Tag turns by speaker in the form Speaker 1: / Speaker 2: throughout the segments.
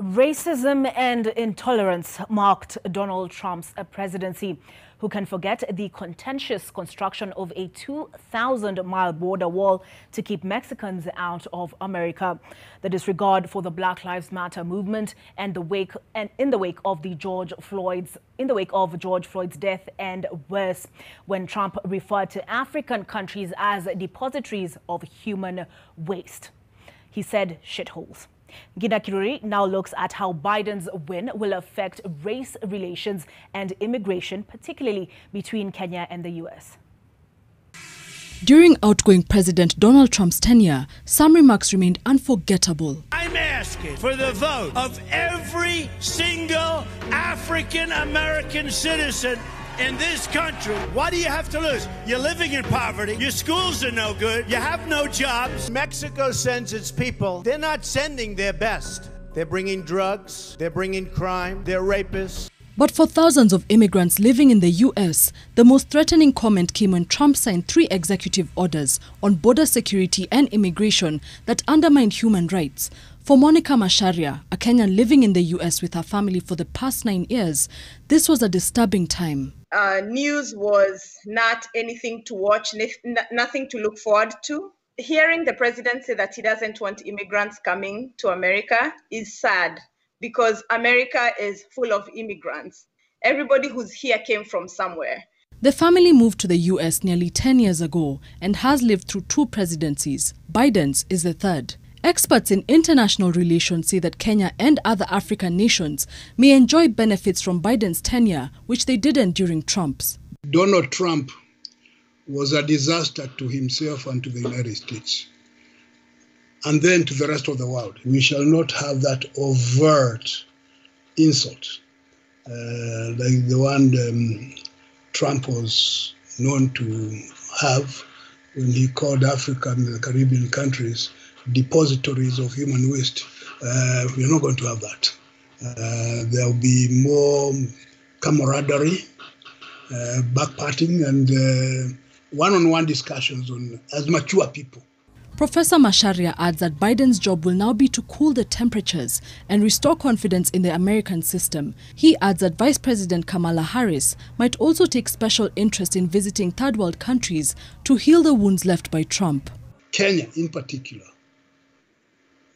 Speaker 1: Racism and intolerance marked Donald Trump's presidency. Who can forget the contentious construction of a 2,000-mile border wall to keep Mexicans out of America? The disregard for the Black Lives Matter movement and in the wake of George Floyd's death, and worse, when Trump referred to African countries as depositories of human waste. He said shitholes. Gina Kiruri now looks at how Biden's win will affect race relations and immigration, particularly between Kenya and the U.S.
Speaker 2: During outgoing President Donald Trump's tenure, some remarks remained unforgettable.
Speaker 3: I'm asking for the vote of every single African-American citizen in this country. What do you have to lose? You're living in poverty. Your schools are no good. You have no jobs. Mexico sends its people. They're not sending their best. They're bringing drugs. They're bringing crime. They're rapists.
Speaker 2: But for thousands of immigrants living in the U.S., the most threatening comment came when Trump signed 3 executive orders on border security and immigration that undermined human rights. For Monica Macharia, a Kenyan living in the U.S. with her family for the past 9 years, this was a disturbing time.
Speaker 4: News was not anything to watch, nothing to look forward to. Hearing the president say that he doesn't want immigrants coming to America is sad, because America is full of immigrants. Everybody who's here came from somewhere.
Speaker 2: The family moved to the U.S. nearly 10 years ago and has lived through 2 presidencies. Biden's is the 3rd. Experts in international relations say that Kenya and other African nations may enjoy benefits from Biden's tenure, which they didn't during Trump's.
Speaker 5: Donald Trump was a disaster to himself and to the United States, and then to the rest of the world. We shall not have that overt insult like the one Trump was known to have when he called Africa and the Caribbean countries depositories of human waste. We're not going to have that. There will be more camaraderie, backparting, and one-on-one discussions as mature people.
Speaker 2: Professor Macharia adds that Biden's job will now be to cool the temperatures and restore confidence in the American system. He adds that Vice President Kamala Harris might also take special interest in visiting third world countries to heal the wounds left by Trump.
Speaker 5: Kenya, in particular,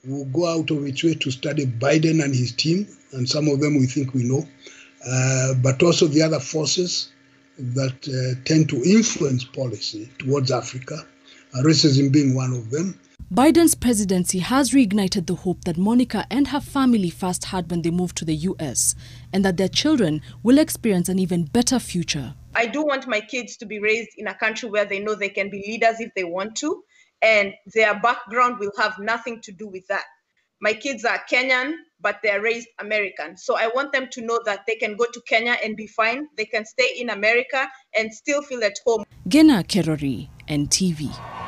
Speaker 5: will go out of its way to study Biden and his team, and some of them we think we know, but also the other forces that tend to influence policy towards Africa, racism being one of them.
Speaker 2: Biden's presidency has reignited the hope that Monica and her family first had when they moved to the U.S., and that their children will experience an even better future.
Speaker 4: I do want my kids to be raised in a country where they know they can be leaders if they want to, and their background will have nothing to do with that. My kids are Kenyan, but they're raised American. So I want them to know that they can go to Kenya and be fine. They can stay in America and still feel at home.
Speaker 2: Gina Kiruri, NTV.